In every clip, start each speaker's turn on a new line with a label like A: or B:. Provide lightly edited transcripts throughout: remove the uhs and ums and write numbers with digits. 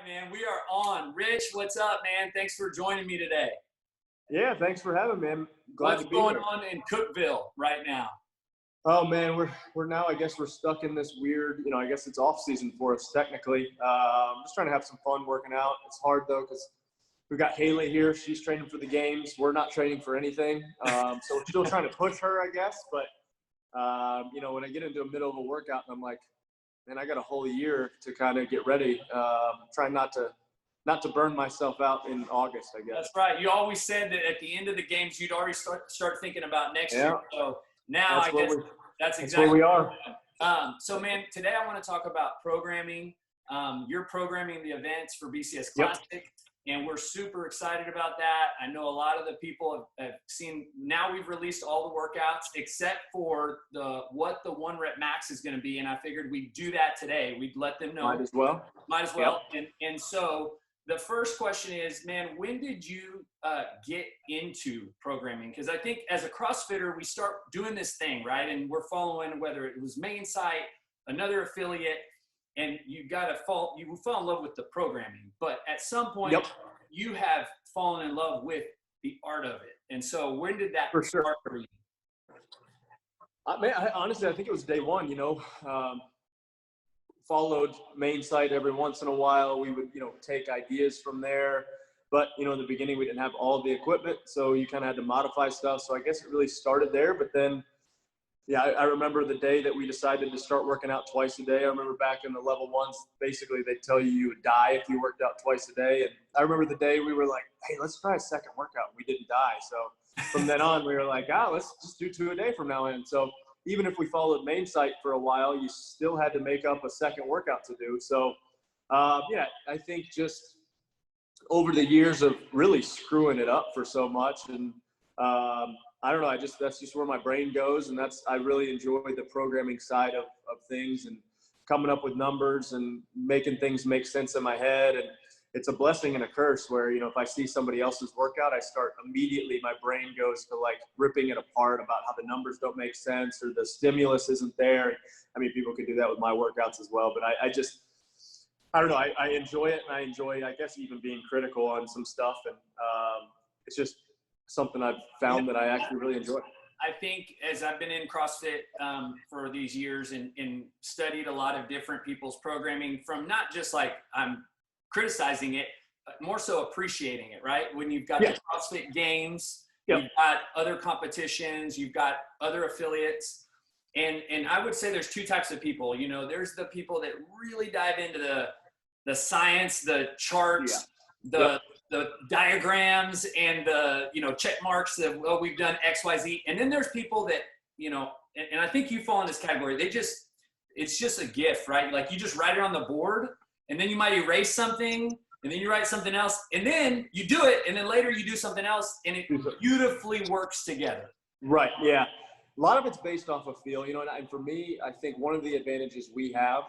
A: right, man. We are on. Rich, what's up, man? Thanks for joining me today.
B: Yeah, thanks for having me, man. Glad
A: What's
B: to be
A: going
B: here.
A: on in Cookeville right now?
B: Oh man, we're now, I guess we're stuck in this weird, I guess it's off season for us technically. I'm just trying to have some fun working out. It's hard though because we got Haley here. She's training for the games. We're not training for anything. So we're still trying to push her, I guess. But when I get into the middle of a workout, I'm like, man, I got a whole year to kind of get ready. Trying not to burn myself out in August, I guess.
A: That's right. You always said that at the end of the games, you'd already start thinking about next year. So now I guess that's exactly
B: where we are.
A: So, man, today I want to talk about programming. You're programming the events for BCS Classic, and we're super excited about that. I know a lot of the people have seen. Now we've released all the workouts except for what the 1 rep max is going to be, and I figured we'd do that today. We'd let them know.
B: Might as well.
A: Yep. And so the first question is, man, when did you get into programming? Because I think as a CrossFitter, we start doing this thing, right? And we're following whether it was main site, another affiliate, and you fall in love with the programming. But at some point, you have fallen in love with the art of it. And so when did that start for you?
B: Honestly, I think it was day one, followed main site every once in a while. We would, take ideas from there. But, in the beginning, we didn't have all of the equipment. So you kind of had to modify stuff. So I guess it really started there. But then, I remember the day that we decided to start working out twice a day. I remember back in the level ones, basically they tell you would die if you worked out twice a day. And I remember the day we were like, hey, let's try a second workout. We didn't die. So from then on, we were like, let's just do 2 a day from now on. So even if we followed main site for a while, you still had to make up a second workout to do. So, I think just over the years of really screwing it up for so much. And I don't know, that's just where my brain goes. And I really enjoy the programming side of things and coming up with numbers and making things make sense in my head. And it's a blessing and a curse where, if I see somebody else's workout, I start immediately, my brain goes to like ripping it apart about how the numbers don't make sense or the stimulus isn't there. I mean, people could do that with my workouts as well, but I don't know. I enjoy it, and I enjoy, I guess, even being critical on some stuff. And it's just something I've found that I actually really enjoy.
A: I think as I've been in CrossFit for these years and studied a lot of different people's programming from not just like I'm criticizing it, but more so appreciating it, right? When you've got the CrossFit Games, you've got other competitions, you've got other affiliates. And I would say there's 2 types of people. There's the people that really dive into the science, the charts, the diagrams, and the check marks of we've done X, Y, Z. And then there's people that and I think you fall in this category. It's just a gift, right? Like you just write it on the board, and then you might erase something, and then you write something else, and then you do it, and then later you do something else, and it beautifully works together.
B: Right. Yeah. A lot of it's based off of feel, and for me, I think one of the advantages we have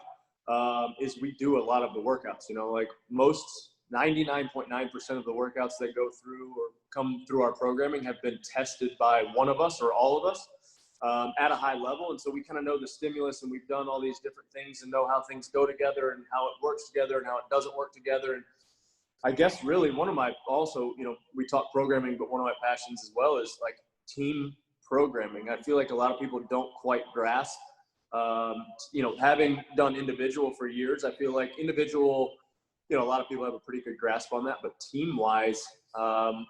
B: is we do a lot of the workouts, like most 99.9% of the workouts that go through or come through our programming have been tested by one of us or all of us at a high level. And so we kind of know the stimulus, and we've done all these different things and know how things go together and how it works together and how it doesn't work together. And I guess really one of my also, we talk programming, but one of my passions as well is like team programming. I feel like a lot of people don't quite grasp, having done individual for years, I feel like individual, a lot of people have a pretty good grasp on that, but team wise,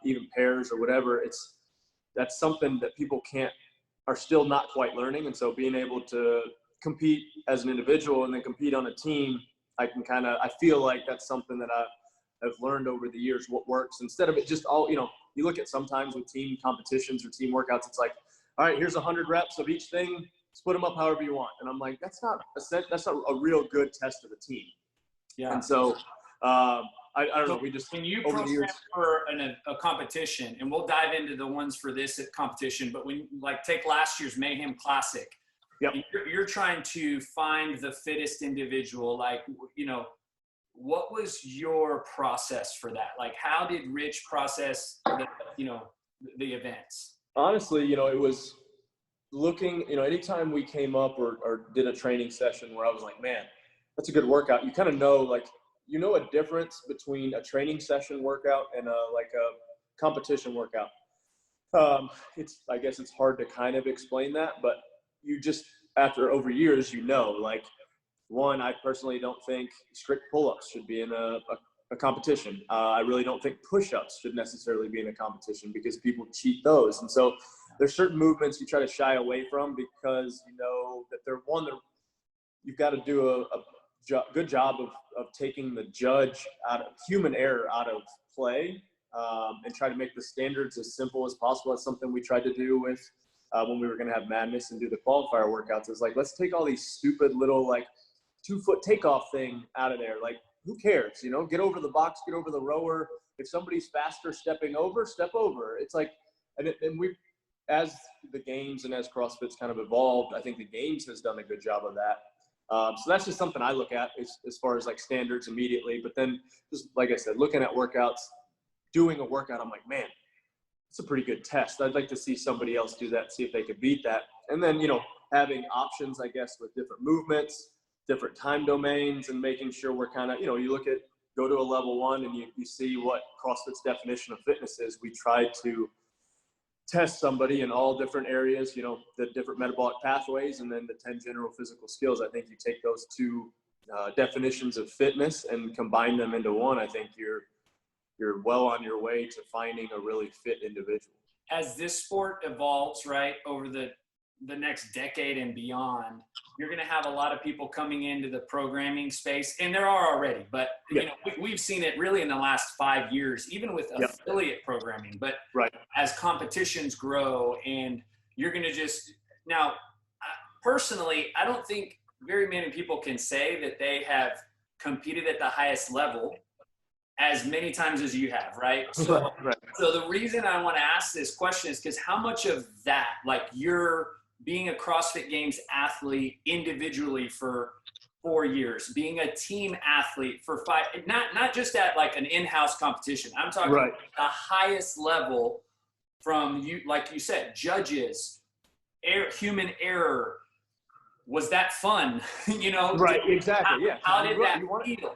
B: even pairs or whatever, that's something that people are still not quite learning. And so being able to compete as an individual and then compete on a team, I feel like that's something that I've learned over the years, what works, instead of it just all, you look at sometimes with team competitions or team workouts, it's like, all right, here's 100 reps of each thing, split them up however you want. And I'm like, that's not a real good test of a team. Yeah. And so I don't know. We just,
A: when you program for a competition, and we'll dive into the ones for this competition, but when take last year's Mayhem Classic, you're trying to find the fittest individual. What was your process for that? Like, how did Rich process the events?
B: Honestly, it was looking, anytime we came up or did a training session where I was like, man, that's a good workout. You kind of know, like, you know a difference between a training session workout and a competition workout. I guess it's hard to kind of explain that, but you just, after over years, you know, like, one, I personally don't think strict pull-ups should be in a competition. I really don't think push-ups should necessarily be in a competition because people cheat those. And so there's certain movements you try to shy away from because you know that you've got to do a good job of taking the judge out of human error out of play, and try to make the standards as simple as possible. That's something we tried to do with when we were going to have Madness and do the qualifier workouts. It's like, let's take all these stupid little 2-foot takeoff thing out of there. Like, who cares? You know, get over the box, get over the rower. If somebody's faster stepping over, step over. It's like, and we, as the games and as CrossFit's kind of evolved, I think the games has done a good job of that. So that's just something I look at as far as like standards immediately. But then, just like I said, looking at workouts, doing a workout, I'm like, man, it's a pretty good test. I'd like to see somebody else do that, see if they could beat that. And then, you know, having options, I guess, with different movements, different time domains, and making sure we're kind of, you know, you go to a level 1 and you see what CrossFit's definition of fitness is. We try to test somebody in all different areas, you know, the different metabolic pathways, and then the 10 general physical skills. I think you take those two definitions of fitness and combine them into one. I think you're well on your way to finding a really fit individual.
A: As this sport evolves, right, over the next decade and beyond, you're going to have a lot of people coming into the programming space, and there are already, but you know, we've seen it really in the last 5 years, even with affiliate programming. But as competitions grow, and you're going to now, personally, I don't think very many people can say that they have competed at the highest level as many times as you have, right? So, so the reason I want to ask this question is because how much of that, like you're being a CrossFit Games athlete individually for 4 years, being a team athlete for 5, not just at like an in-house competition. I'm talking the highest level from you, like you said, judges, human error. Was that fun? You know?
B: Exactly.
A: How did that feel?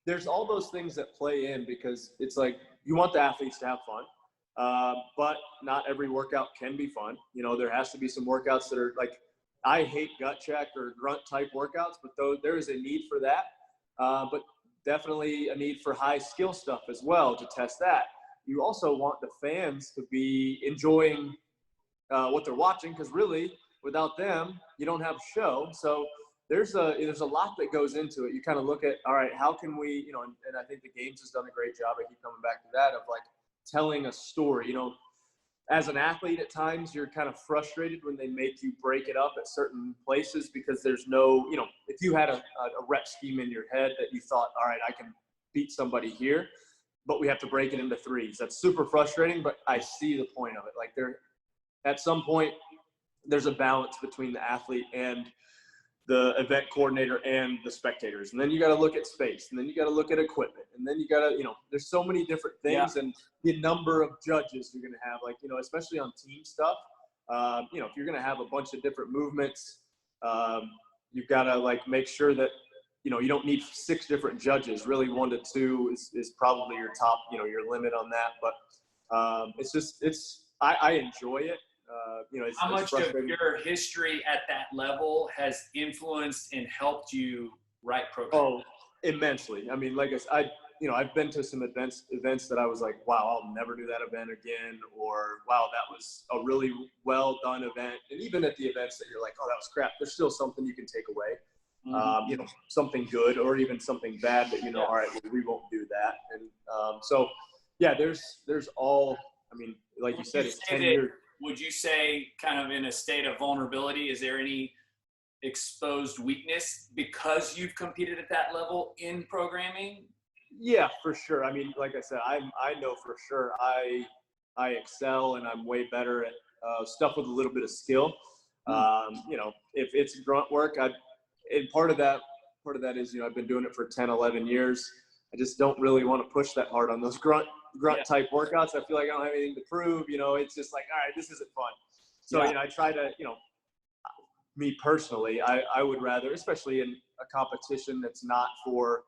B: There's all those things that play in because it's like you want the athletes to have fun, but not every workout can be fun. You know, there has to be some workouts that are like, I hate gut check or grunt type workouts, but there is a need for that. But definitely a need for high skill stuff as well to test that. You also want the fans to be enjoying what they're watching, because really without them, you don't have a show. So there's a lot that goes into it. You kind of look at, all right, how can we, you know, and I think the Games has done a great job. I keep coming back to that, of like telling a story. You know, as an athlete at times, you're kind of frustrated when they make you break it up at certain places because there's no, you know, if you had a rep scheme in your head that you thought, all right, I can beat somebody here, but we have to break it into 3s. That's super frustrating, but I see the point of it. Like at some point, there's a balance between the athlete and the event coordinator and the spectators. And then you got to look at space, and then you got to look at equipment, and then you got to, you know, there's so many different things, and the number of judges you're going to have, like, you know, especially on team stuff, you know, if you're going to have a bunch of different movements, you've got to like make sure that, you know, you don't need 6 different judges. Really 1 to 2 is probably your top, you know, your limit on that. But I enjoy it. You know,
A: how much of your history at that level has influenced and helped you write programs?
B: Oh, immensely. I mean, like I've been to some events that I was like, wow, I'll never do that event again, or wow, that was a really well done event. And even at the events that you're like, oh, that was crap, there's still something you can take away. You know, something good or even something bad that, you know, all right, well, we won't do that. And so, yeah, there's all, I mean, like you said, it's 10 years.
A: Would you say kind of in a state of vulnerability, is there any exposed weakness because you've competed at that level in programming?
B: Yeah, for sure. I mean, like I said, I know for sure I excel and I'm way better at stuff with a little bit of skill. You know, if it's grunt work, and part of that is, you know, I've been doing it for 10, 11 years. I just don't really want to push that hard on those grunt type workouts. I feel like I don't have anything to prove, you know. It's just like, all right, this isn't fun. So, you know, I try to, you know, me personally, I would rather, especially in a competition that's not for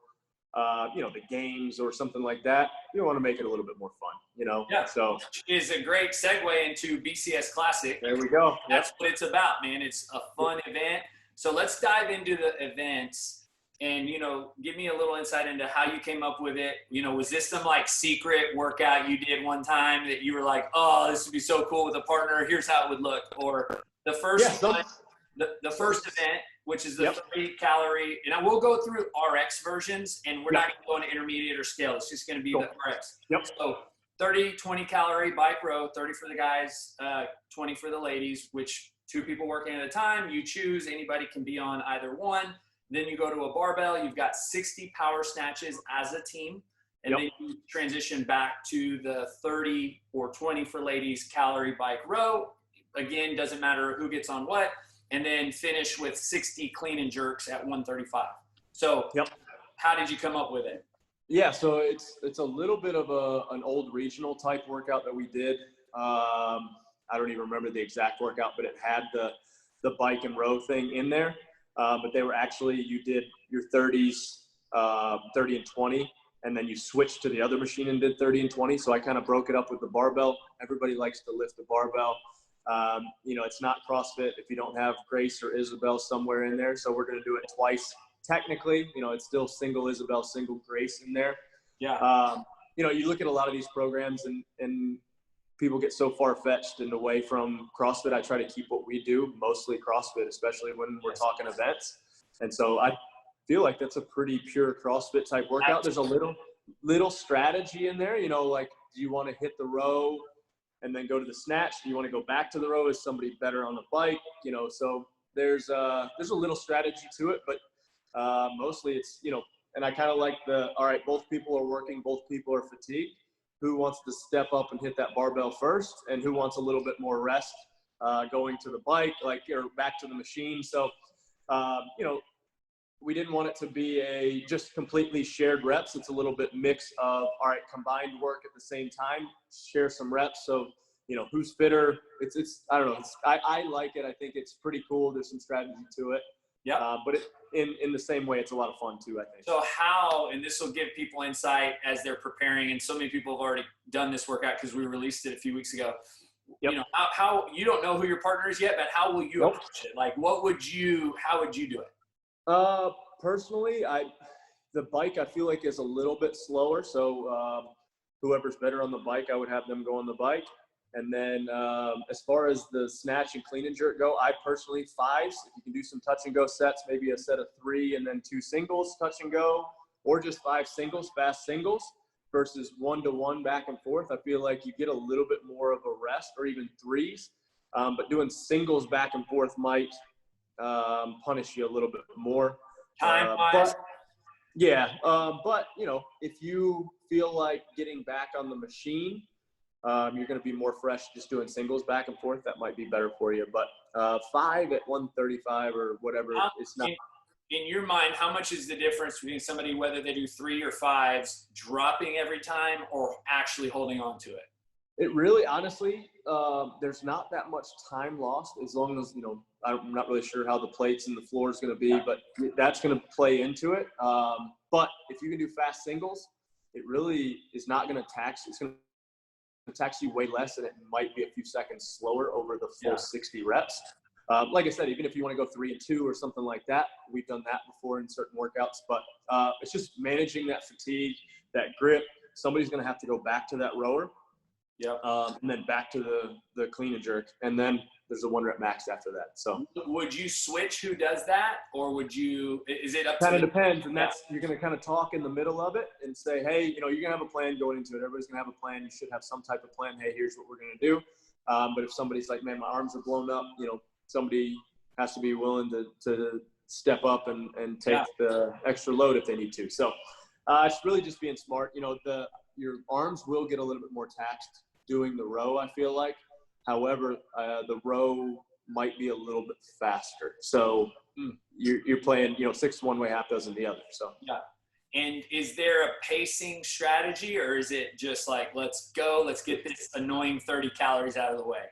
B: the games or something like that. You want to make it a little bit more fun,
A: Yeah.
B: So
A: which is a great segue into BCS Classic.
B: there we go.
A: That's what it's about, man. It's a fun event. So let's dive into the events and, give me a little insight into how you came up with it. Was this some like secret workout you did one time that you were like, oh, this would be so cool with a partner. Here's how it would look. Or the first the first event, which is the 30-calorie, and I will go through RX versions, and we're not going to go into intermediate or scale. It's just going to be the RX. So 30, 20-calorie bike row, 30 for the guys, 20 for the ladies, which 2 people working at a time. You choose. Anybody can be on either one. Then you go to a barbell. You've got 60 power snatches as a team. And then you transition back to the 30 or 20 for ladies calorie bike row. Again, doesn't matter who gets on what. And then finish with 60 clean and jerks at 135. So how did you come up with it?
B: Yeah, so it's a little bit of an old regional type workout that we did. I don't even remember the exact workout, but it had the bike and row thing in there. But they were actually, you did your 30s, 30 and 20, and then you switched to the other machine and did 30 and 20. So I kind of broke it up with the barbell. Everybody likes to lift the barbell. It's not CrossFit if you don't have Grace or Isabel somewhere in there. So we're going to do it twice. Technically, it's still single Isabel, single Grace in there.
A: Yeah.
B: You look at a lot of these programs and people get so far-fetched and away from CrossFit. I try to keep what we do, mostly CrossFit, especially when we're talking events. And so I feel like that's a pretty pure CrossFit type workout. There's a little strategy in there, like, do you want to hit the row and then go to the snatch? Do you want to go back to the row? Is somebody better on the bike? So there's a little strategy to it, but mostly it's, and I kind of like all right, both people are working, both people are fatigued. Who wants to step up and hit that barbell first, and who wants a little bit more rest going to the bike, or back to the machine. So, we didn't want it to be just completely shared reps. It's a little bit mix of, all right, combined work at the same time, share some reps. So, who's fitter. It's I don't know. I like it. I think it's pretty cool. There's some strategy to it.
A: Yeah.
B: But in the same way, it's a lot of fun too, I think.
A: So how, and this will give people insight as they're preparing, and so many people have already done this workout because we released it a few weeks ago. How you don't know who your partner is yet, but how will you approach it? Like, how would you do it?
B: Personally, the bike I feel like is a little bit slower. So whoever's better on the bike, I would have them go on the bike. And then as far as the snatch and clean and jerk go, I personally 5s. If you can do some touch and go sets, maybe a set of 3 and then 2 singles touch and go, or just 5 singles, fast singles versus 1-to-1 back and forth. I feel like you get a little bit more of a rest, or even 3s. But doing singles back and forth might punish you a little bit more.
A: Time-wise?
B: But if you feel like getting back on the machine, you're going to be more fresh just doing singles back and forth. That might be better for you. But 5 at 135 or whatever, it's not.
A: In your mind, how much is the difference between somebody, whether they do 3 or 5s, dropping every time or actually holding on to it?
B: It really, honestly, there's not that much time lost as long as, I'm not really sure how the plates and the floor is going to be, but that's going to play into it. But if you can do fast singles, it really is not going to tax. It's going to tax you way less, and it might be a few seconds slower over the full 60 reps. Like I said, even if you want to go 3 and 2 or something like that, we've done that before in certain workouts, but it's just managing that fatigue, that grip. Somebody's going to have to go back to that rower. And then back to the clean and jerk. And then there's a 1-rep max after that. So
A: would you switch who does that, or is it up to
B: kind of depends. And you're going to kind of talk in the middle of it and say, hey, you're going to have a plan going into it. Everybody's going to have a plan. You should have some type of plan. Hey, here's what we're going to do. But if somebody's like, man, my arms are blown up, somebody has to be willing to step up and take the extra load if they need to. So it's really just being smart. Your arms will get a little bit more taxed doing the row, I feel like. However, the row might be a little bit faster. So you're playing, 6 one way, half dozen the other. So
A: And is there a pacing strategy, or is it just like, let's go, let's get this annoying 30 calories out of the way?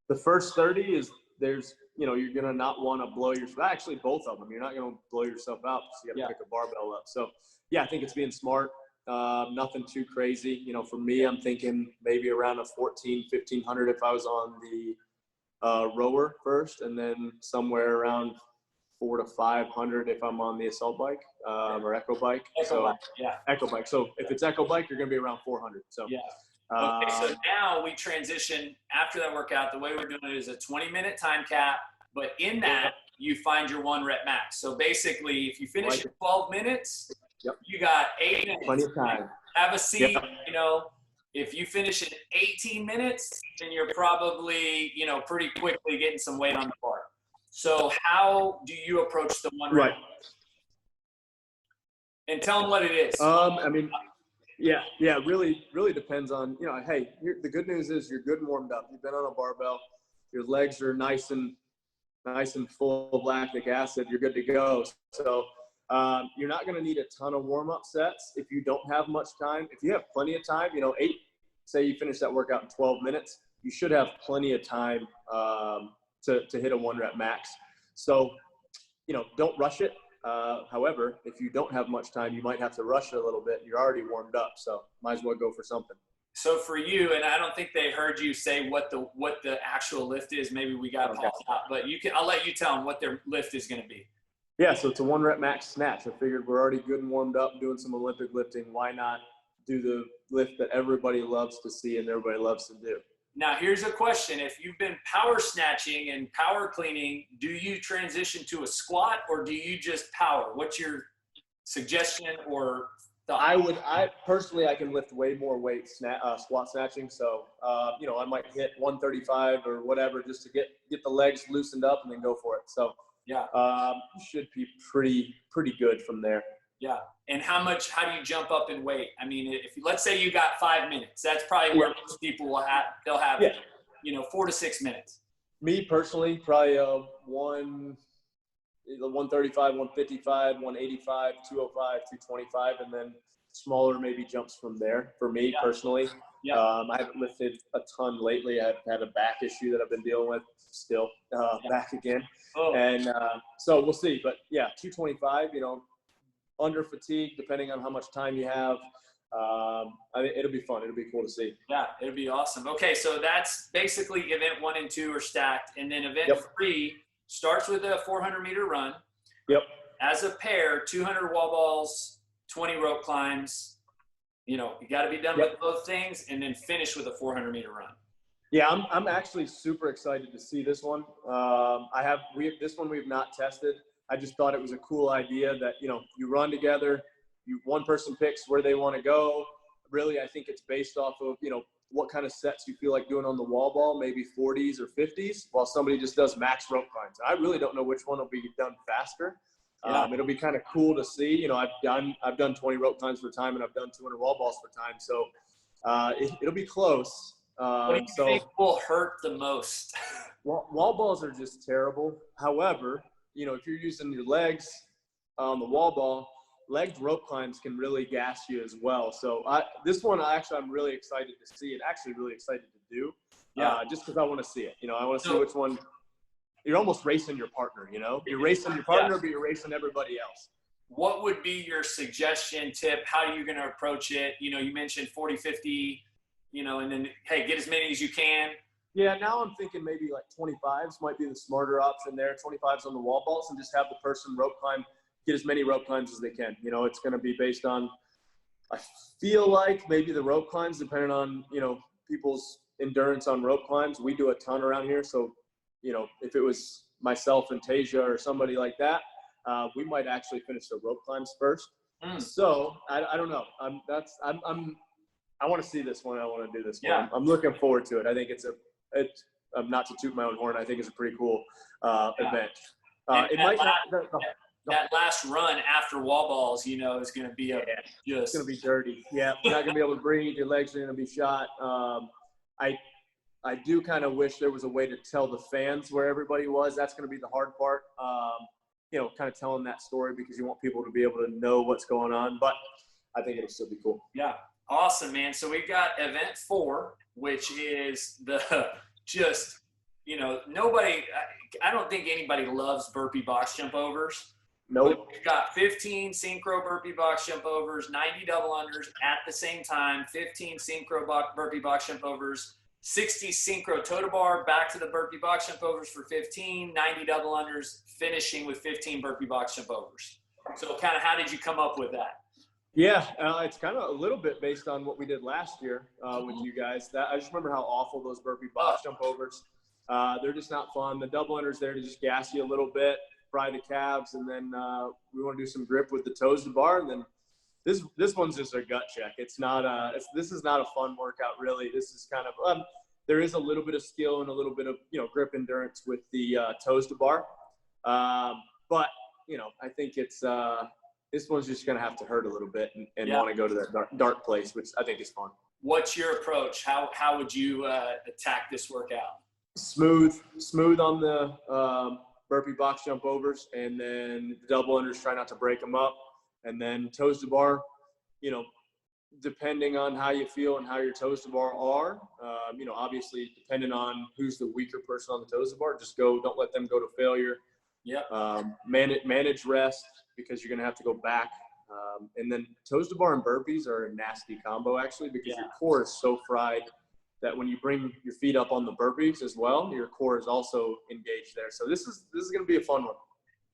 B: The first 30 is there's you're going to not want to blow actually both of them. You're not going to blow yourself out because you got to pick a barbell up. So yeah, I think it's being smart. Nothing too crazy. For me, I'm thinking maybe around a 1,500 if I was on the rower first, and then somewhere around 400 to 500 if I'm on the assault bike or echo bike. Echo bike. So if it's echo bike, you're going to be around 400. So
A: yeah. Okay, so now we transition after that workout. The way we're doing it is a 20-minute time cap, but in that you find your 1 rep max. So basically, if you finish in 12 minutes, you got 8 minutes.
B: Plenty of time.
A: Have a seat. If you finish in 18 minutes, then you're probably, pretty quickly getting some weight on the bar. So how do you approach the 1 rep?
B: Right.
A: And tell them what it is.
B: Yeah, really depends on, hey, the good news is you're good and warmed up. You've been on a barbell. Your legs are nice and full of lactic acid. You're good to go. So you're not going to need a ton of warm-up sets if you don't have much time. If you have plenty of time, say you finish that workout in 12 minutes, you should have plenty of time to hit a 1 rep max. So, don't rush it. However, if you don't have much time, you might have to rush it a little bit. You're already warmed up, so might as well go for something.
A: So for you, and I don't think they heard you say what the actual lift is. Maybe we got paused out, but I'll let you tell them what their lift is going to be.
B: Yeah, so it's a 1 rep max snatch. I figured we're already good and warmed up doing some Olympic lifting. Why not do the lift that everybody loves to see and everybody loves to do?
A: Now, here's a question. If you've been power snatching and power cleaning, do you transition to a squat or do you just power? What's your suggestion or thought?
B: I personally can lift way more weight squat snatching. So, I might hit 135 or whatever just to get the legs loosened up and then go for it. So, you should be pretty good from there.
A: Yeah. And how do you jump up in weight? I mean, let's say you got 5 minutes, that's probably where most people they'll have, 4 to 6 minutes.
B: Me personally, probably 135, 155, 185, 205, 225, and then smaller maybe jumps from there for me personally. Yeah. I haven't lifted a ton lately. I've had a back issue that I've been dealing with still, back again. Oh. And so we'll see. But, 225, under fatigue, depending on how much time you have. It'll be fun. It'll be cool to see.
A: Yeah, it'll be awesome. Okay, so that's basically event 1 and 2 are stacked. And then event 3 starts with a 400-meter run.
B: Yep.
A: As a pair, 200 wall balls, 20 rope climbs. You got to be done with both things and then finish with a 400-meter run.
B: Yeah, I'm actually super excited to see this one. This one we've not tested. I just thought it was a cool idea that, you run together, one person picks where they want to go. Really, I think it's based off of, what kind of sets you feel like doing on the wall ball, maybe 40s or 50s, while somebody just does max rope climbs. I really don't know which one will be done faster. Yeah. It'll be kind of cool to see. I've done 20 rope climbs for time and I've done 200 wall balls for time. So it'll be close.
A: What do you think will hurt the most?
B: Wall balls are just terrible. However, if you're using your legs on the wall ball, legged rope climbs can really gas you as well. So this one, I'm really excited to see, and actually really excited to do. Just because I want to see it. I want to see which one. You're almost racing your partner. You're racing your partner, but you're racing everybody else.
A: What would be your suggestion, tip? How are you going to approach it? You mentioned 40, 50. And then hey, get as many as you can.
B: Yeah, now I'm thinking maybe like 25s might be the smarter option there. 25s on the wall balls and just have the person rope climb, get as many rope climbs as they can. It's going to be based on, I feel like maybe the rope climbs, depending on, people's endurance on rope climbs. We do a ton around here. So, if it was myself and Tasia or somebody like that, we might actually finish the rope climbs first. So I don't know. I want to see this one. I want to do this one. I'm looking forward to it. I think it's not to toot my own horn. I think it's a pretty cool event.
A: That last run after wall balls, is going to be
B: it's going to be dirty. Yeah, you're not going to be able to breathe. Your legs are going to be shot. I do kind of wish there was a way to tell the fans where everybody was. That's going to be the hard part. Kind of telling that story because you want people to be able to know what's going on. But I think it'll still be cool.
A: Yeah. Awesome, man. So we've got event 4, which is the just you know, nobody, I don't think anybody loves burpee box jump overs.
B: Nope.
A: We've got 15 synchro burpee box jump overs, 90 double unders at the same time, 15 synchro burpee box jump overs, 60 synchro toe to bar, back to the burpee box jump overs for 15, 90 double unders, finishing with 15 burpee box jump overs. So kind of how did you come up with that?
B: Yeah, it's kind of a little bit based on what we did last year with you guys. I just remember how awful those burpee box jump overs. They're just not fun. The double unders there to just gas you a little bit, fry the calves, and then we want to do some grip with the toes to bar. And then this one's just a gut check. It's not this is not a fun workout really. This is kind of there is a little bit of skill and a little bit of grip endurance with the toes to bar, but I think it's. This one's just going to have to hurt a little bit and want to go to that dark place, which I think is fun.
A: What's your approach? How would you attack this workout?
B: Smooth on the burpee box jump overs, and then the double unders, try not to break them up. And then toes to bar, depending on how you feel and how your toes to bar are, obviously depending on who's the weaker person on the toes to bar, don't let them go to failure.
A: Yeah.
B: Manage rest, because you're going to have to go back. And then toes to bar and burpees are a nasty combo, actually, because your core is so fried that when you bring your feet up on the burpees as well, your core is also engaged there. So this is going to be a fun one.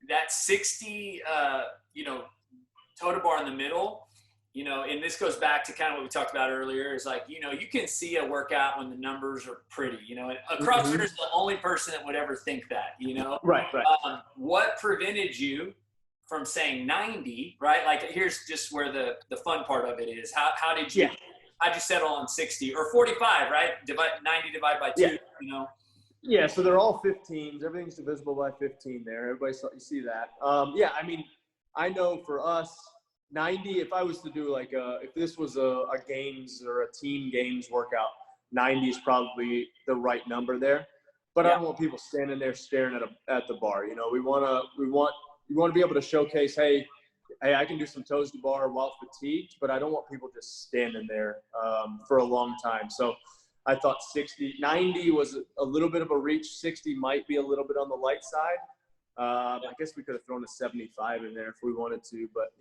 A: That 60, toe to bar in the middle, and this goes back to kind of what we talked about earlier, is like, you can see a workout when the numbers are pretty, and a CrossFitter is the only person that would ever think that,
B: Right.
A: What prevented you from saying 90, right? Like, here's just where the fun part of it is. How did you settle on 60 or 45, right? 90 divided by 2,
B: Yeah, so they're all 15s. Everything's divisible by 15 there. You see that. I know for us, 90, if I was to do if this was a games or a team games workout, 90 is probably the right number there. But I don't want people standing there staring at the bar. We want to be able to showcase, hey, I can do some toes to bar while fatigued, but I don't want people just standing there for a long time. So I thought 90 was a little bit of a reach. 60 might be a little bit on the light side. I guess we could have thrown a 75 in there if we wanted to, but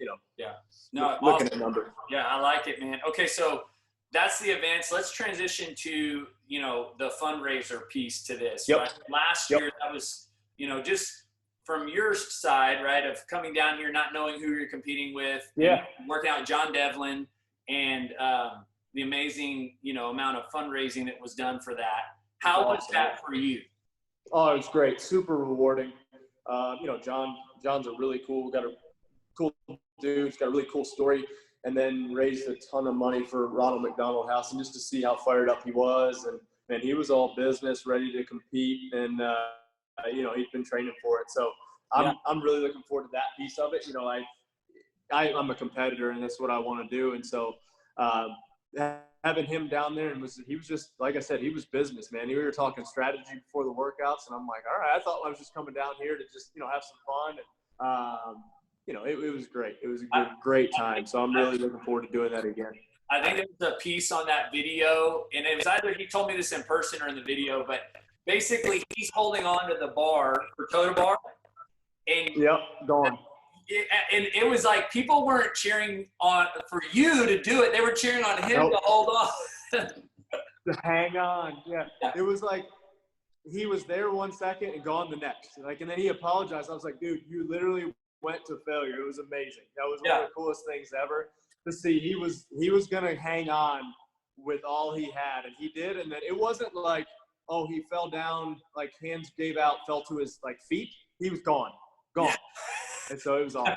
B: looking at numbers.
A: Yeah, I like it, man. Okay, so that's the events. Let's transition to the fundraiser piece to this.
B: Yep.
A: Right? Last year, that was just from your side, right, of coming down here, not knowing who you're competing with, working out with John Devlin, and the amazing amount of fundraising that was done for that. How was that for you?
B: Oh, it was great. Super rewarding. John's a really cool dude. He's got a really cool story, and then raised a ton of money for Ronald McDonald House, and just to see how fired up he was, and he was all business, ready to compete, and he's been training for it. So I'm really looking forward to that piece of it. I'm a competitor, and that's what I want to do, and so having him down there, and he was just, like I said, he was business, man. We were talking strategy before the workouts, and I'm like, all right, I thought I was just coming down here to just, have some fun. And, it was great. It was a great time. So I'm really looking forward to doing that again.
A: I think there was a piece on that video, and it was either he told me this in person or in the video, but basically he's holding on to the bar for toe to bar. And
B: gone.
A: And it was like people weren't cheering on for you to do it. They were cheering on him to hold on.
B: To hang on. Yeah. It was like he was there 1 second and gone the next. And then he apologized. I was like, dude, you literally went to failure. It was amazing. That was one of the coolest things ever to see. He was going to hang on with all he had, and he did. And then it wasn't like, oh, he fell down, like hands gave out, fell to his feet. He was gone.
A: Yeah.
B: And so it was awesome.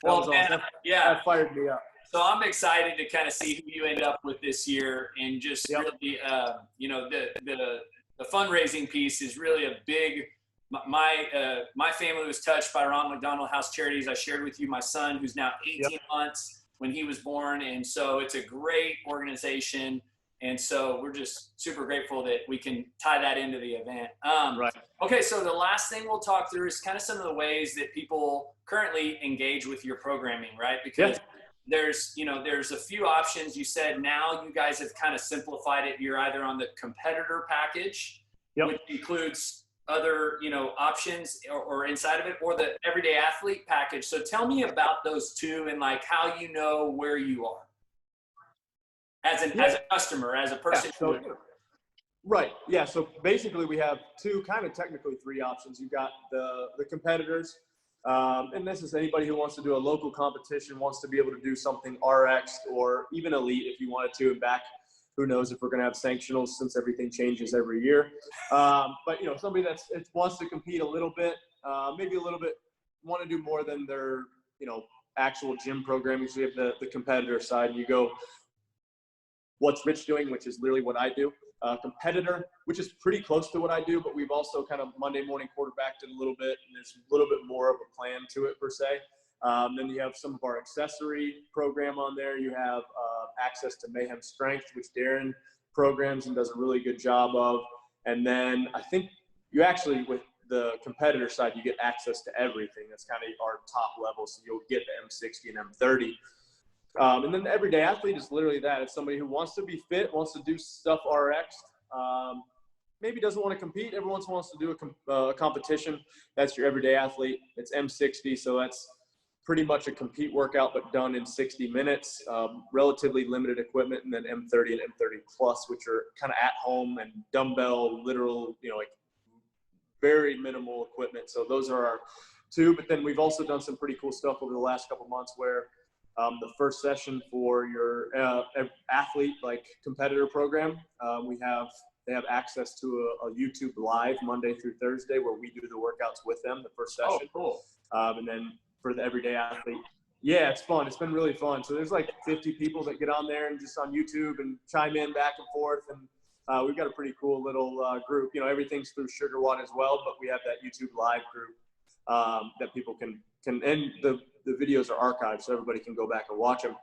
A: Well, man,
B: awesome. That fired me up.
A: So I'm excited to kind of see who you end up with this year, and just really, the fundraising piece is really a big. My family was touched by Ronald McDonald House Charities. I shared with you my son, who's now 18 months when he was born, and so it's a great organization. And so we're just super grateful that we can tie that into the event.
B: Right.
A: Okay, so the last thing we'll talk through is kind of some of the ways that people currently engage with your programming, right? Because there's a few options. You said now you guys have kind of simplified it. You're either on the competitor package, which includes other, options or inside of it, or the everyday athlete package. So tell me about those two and like how you know where you are as a customer, as a person.
B: Right. Yeah. So basically we have two, kind of technically three options. You've got the competitors. And this is anybody who wants to do a local competition, wants to be able to do something RX or even elite if you wanted to, and back, who knows if we're going to have sanctionals since everything changes every year. But, somebody wants to compete a little bit, maybe a little bit, want to do more than their, actual gym programming. So you have the competitor side, and you go, what's Rich doing, which is literally what I do. Competitor, which is pretty close to what I do, but we've also kind of Monday morning quarterbacked it a little bit, and there's a little bit more of a plan to it per se. Then you have some of our accessory program on there. You have access to Mayhem Strength, which Darren programs and does a really good job of. And then I think you actually, with the competitor side, you get access to everything. That's kind of our top level. So you'll get the M60 and M30. And then the everyday athlete is literally that. It's somebody who wants to be fit, wants to do stuff RX, maybe doesn't want to compete. Every once in a while wants to do a competition. That's your everyday athlete. It's M60, so that's pretty much a compete workout, but done in 60 minutes. Relatively limited equipment, and then M30 and M30 Plus, which are kind of at home and dumbbell, literal, like very minimal equipment. So those are our two. But then we've also done some pretty cool stuff over the last couple months where the first session for your athlete, like competitor program, they have access to a YouTube live Monday through Thursday where we do the workouts with them, the first session.
A: Oh, cool.
B: And then for the everyday athlete, yeah, it's fun. It's been really fun. So there's like 50 people that get on there and just on YouTube and chime in back and forth. And we've got a pretty cool little group. Everything's through Sugar One as well, but we have that YouTube live group that people can and the videos are archived, so everybody can go back and watch them.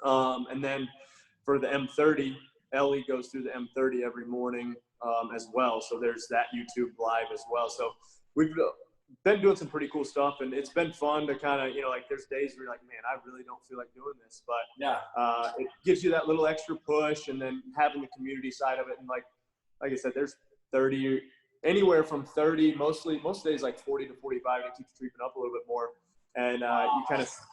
B: And then for the M30, Ellie goes through the M30 every morning as well. So there's that YouTube live as well. So we've been doing some pretty cool stuff, and it's been fun to kind of, like there's days where you're like, man, I really don't feel like doing this, but it gives you that little extra push, and then having the community side of it. And like I said, there's 30, anywhere from 30, most days like 40 to 45, it keeps creeping up a little bit more. And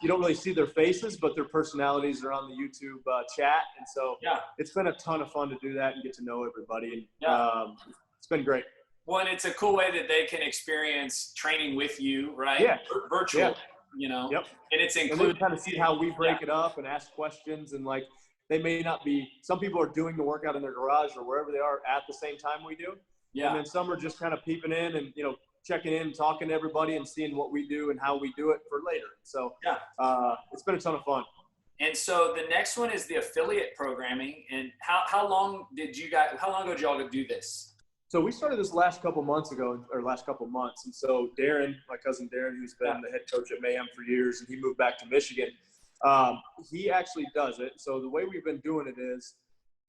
B: you don't really see their faces, but their personalities are on the YouTube chat. And so it's been a ton of fun to do that and get to know everybody. And it's been great.
A: Well, and it's a cool way that they can experience training with you, right?
B: Yeah.
A: Virtual,
B: Yep.
A: And it's included.
B: And they kind of see how we break it up and ask questions. And like, they may not be, some people are doing the workout in their garage or wherever they are at the same time we do. Yeah. And then some are just kind of peeping in and, checking in, talking to everybody and seeing what we do and how we do it for later. So it's been a ton of fun.
A: And so the next one is the affiliate programming. And how long ago did y'all do this?
B: So we started this last couple months. And so Darren, my cousin Darren, who's been the head coach at Mayhem for years, and he moved back to Michigan, he actually does it. So the way we've been doing it is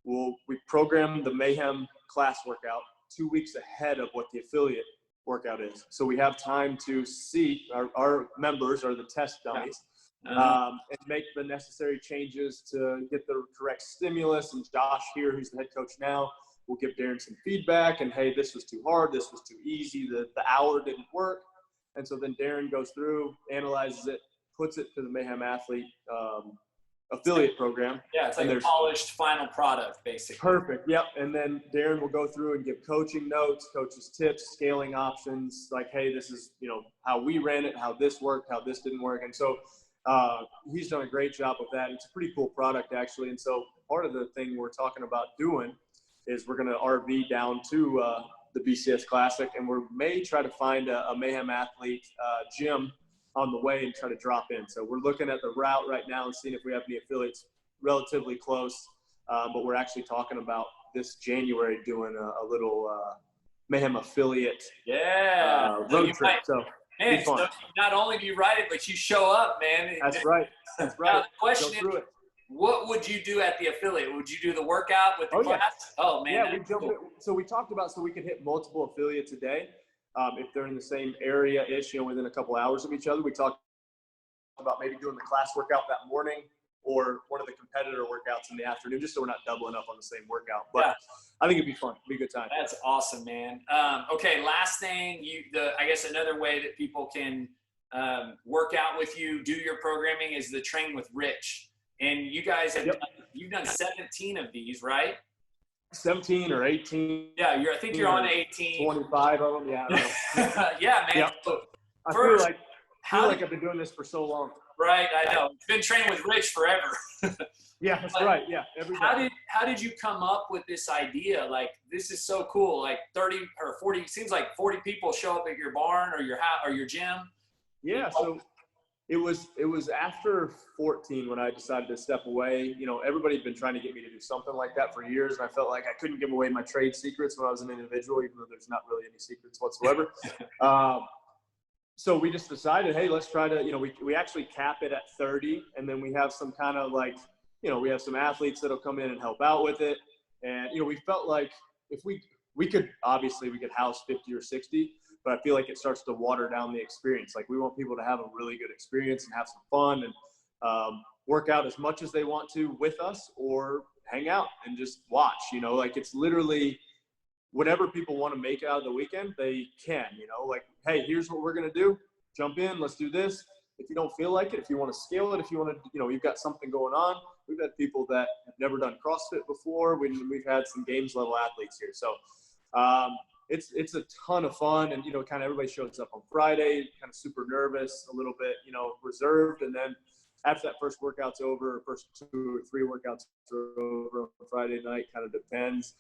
B: we program the Mayhem class workout 2 weeks ahead of what the affiliate workout is. So we have time to see our members are the test dummies and make the necessary changes to get the correct stimulus. And Josh here, who's the head coach now, will give Darren some feedback and, hey, this was too hard, this was too easy, the hour didn't work. And so then Darren goes through, analyzes it, puts it to the Mayhem athlete affiliate program.
A: Yeah, it's like a polished final product, basically.
B: Perfect. Yep. And then Darren will go through and give coaching notes, coaches tips, scaling options, like, hey, this is, how we ran it, how this worked, how this didn't work. And so he's done a great job with that. It's a pretty cool product, actually. And so part of the thing we're talking about doing is we're going to RV down to the BCS Classic, and we may try to find a Mayhem athlete gym on the way and try to drop in. So we're looking at the route right now and seeing if we have any affiliates relatively close. But we're actually talking about this January doing a little Mayhem affiliate road trip. So
A: not only do you write it, but you show up, man.
B: That's right.
A: Now, the question is, what would you do at the affiliate? Would you do the workout with the class? Yeah. Oh, man.
B: Yeah, so we talked about so we could hit multiple affiliates a day. If they're in the same area-ish, within a couple hours of each other. We talked about maybe doing the class workout that morning, or one of the competitor workouts in the afternoon, just so we're not doubling up on the same workout. But
A: Yeah.
B: I think it'd be fun. It'd be a good time.
A: That's awesome, man. Okay, last thing, I guess another way that people can work out with you, do your programming, is the Train with Rich. And you guys have you've done 17 of these, right?
B: 17 or 18.
A: Yeah, I think you're on 18.
B: 25 of them. Yeah. I don't know.
A: Yeah, man.
B: Yep.
A: So
B: I
A: first,
B: feel like I've been doing this for so long.
A: Right, I know. You've been training with Rich forever.
B: Yeah, that's right. Yeah, every day.
A: How did you come up with this idea? Like, this is so cool. Like 30 or 40, seems like 40 people show up at your barn or your house or your gym.
B: Yeah, so it was after 14 when I decided to step away. You know, everybody had been trying to get me to do something like that for years, and I felt like I couldn't give away my trade secrets when I was an individual, even though there's not really any secrets whatsoever. So we just decided, hey, let's try to, you know, we actually cap it at 30, and then we have some kind of like, you know, we have some athletes that'll come in and help out with it. And, you know, we felt like if we could house 50 or 60, but I feel like it starts to water down the experience. Like, we want people to have a really good experience and have some fun and work out as much as they want to with us, or hang out and just watch, you know, like it's literally whatever people want to make out of the weekend, they can, you know, like, hey, here's what we're going to do. Jump in, let's do this. If you don't feel like it, if you want to scale it, if you want to, you know, you've got something going on. We've had people that have never done CrossFit before. We've had some games level athletes here. So it's a ton of fun. And, you know, kind of everybody shows up on Friday, kind of super nervous, a little bit, you know, reserved. And then after that first workout's over, first 2 or 3 workouts are over on Friday night, kind of depends.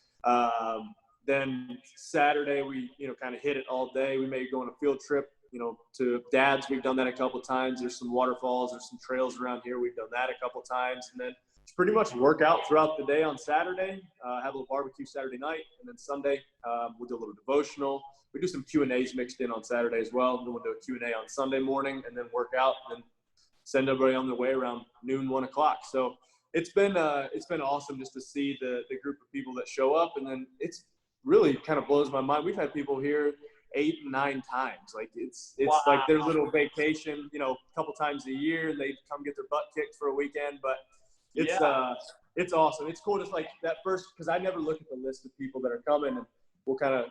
B: Then Saturday, we, you know, kind of hit it all day. We may go on a field trip, you know, to Dad's. We've done that a couple of times. There's some waterfalls, there's some trails around here. We've done that a couple of times. And then it's pretty much work out throughout the day on Saturday, have a little barbecue Saturday night. And then Sunday, we'll do a little devotional. We do some Q&As mixed in on Saturday as well. And then we'll do a Q&A on Sunday morning, and then work out, and then send everybody on their way around noon, 1 o'clock. So it's been awesome just to see the group of people that show up. And then it's really kind of blows my mind. We've had people here 8 and 9 times. Like it's
A: Wow.
B: like their little vacation, you know, a couple times a year, and they come get their butt kicked for a weekend. But it's awesome. It's cool. Just like that first, because I never look at the list of people that are coming, and we'll kind of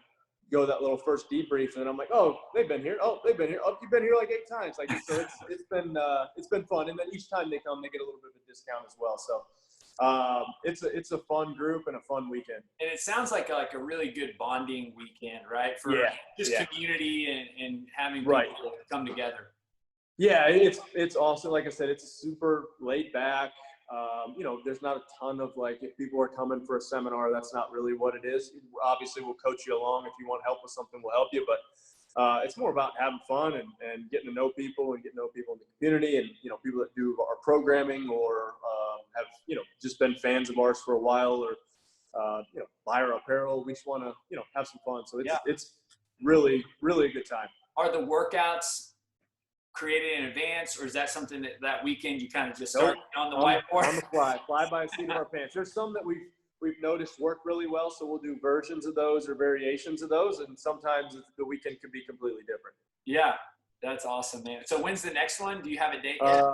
B: go that little first debrief, and I'm like, oh, they've been here. Oh, they've been here. Oh, you've been here like 8 times. Like, so it's been fun. And then each time they come, they get a little bit of a discount as well. So it's a fun group and a fun weekend.
A: And it sounds like a really good bonding weekend, right? For just community and having people come together.
B: Yeah, it's awesome. Like I said, it's super laid back. You know, there's not a ton of like, if people are coming for a seminar, that's not really what it is. Obviously, we'll coach you along. If you want help with something, we'll help you. But it's more about having fun and getting to know people and getting to know people in the community, and, you know, people that do our programming or have, you know, just been fans of ours for a while, or, you know, buy our apparel. We just want to, you know, have some fun. So it's really, really a good time.
A: Are the workouts created in advance, or is that something that weekend you kind of just start on the whiteboard?
B: On the fly by the seat of our pants. There's some that we've noticed work really well, so we'll do versions of those or variations of those, and sometimes the weekend could be completely different.
A: Yeah, that's awesome, man. So when's the next one? Do you have a date yet?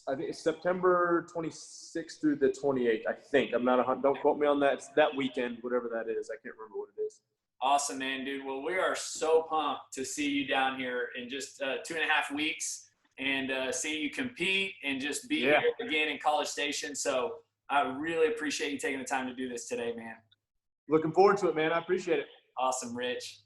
B: I think it's September 26th through the 28th. I think. I'm not don't quote me on that. It's that weekend, whatever that is. I can't remember what it is.
A: Awesome, man, dude. Well, we are so pumped to see you down here in just 2.5 weeks, and see you compete and just be here again in College Station. So I really appreciate you taking the time to do this today, man.
B: Looking forward to it, man. I appreciate it.
A: Awesome, Rich.